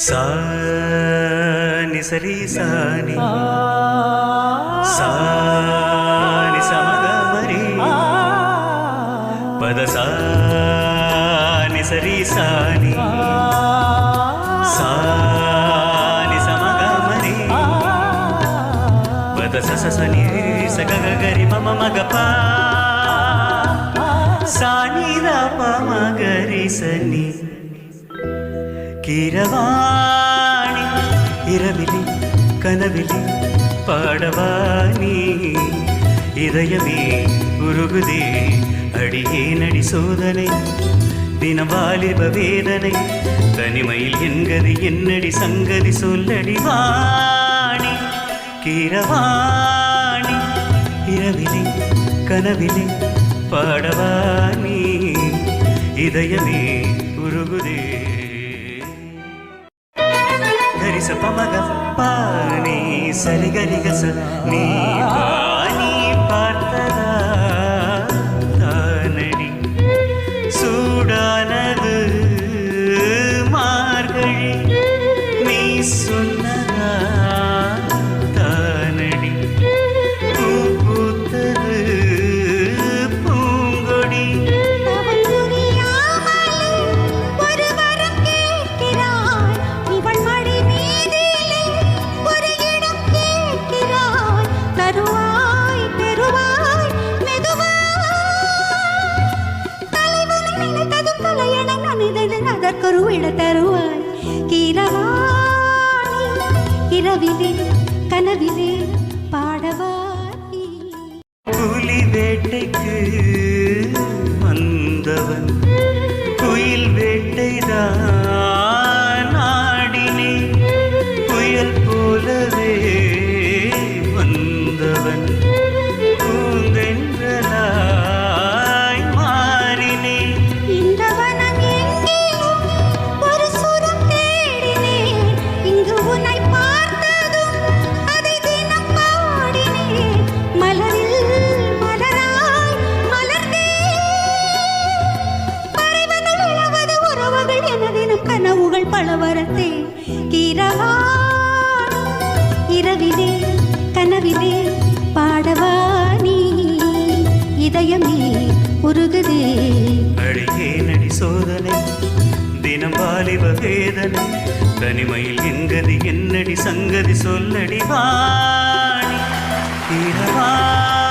சானி சரி சானி சானி சமகமரி பத சானி சரி சானி சானி சமகமரி பத சசனி சககரி மம மகபா சானி ரப மகரி சனி கீரவாணி இரவிலே கனவிலே பாடவாணி இதயமே உருகுதே அடியே நடி சோதனை தினம் வாலிப வேதனை தனிமையில் என்கதி என்னடி சங்கதி சொல்லடி வாணி கீரவாணி இரவிலே கனவிலே பாடவாணி இதயமே உருகுதே గరిస పమగ పాని సరిగరిగస నీ పాని பார்த்ததா தானடி சூடானது மார்கழி நீ சொன்னதா தானடி பூ பூத்தது பூங்கொடி தருவாய் கீரவாணி இரவிலே கனவிலே பாடவாய் புலி வேட்டைக்கு வந்தவன் குயில் வேட்டைதான் ஆடினே புயல் போலவே வந்தவன் பூந்தென்றலாய் மாறினே இந்த வனம் எங்கேயும் ஒரு சுரம் தேடினேன் இங்கு உன்னை பார்த்ததும் அதை தினம் பாடினேன் மலரில் மலராய் மலர்ந்தேன் பறவைகள் இழவது உறவுகள் எனதினும் கனவுகள் பலவரத்தே கீரவாணி இரவிலே கனவிலே பாடவாணி இதயமே உருகுதே அடியே நடி சோதனை தினம் வாலிப வேதனை தனிமையில் எங்கதி என்னடி சங்கதி சொல்லடி வாணி கீரவாணி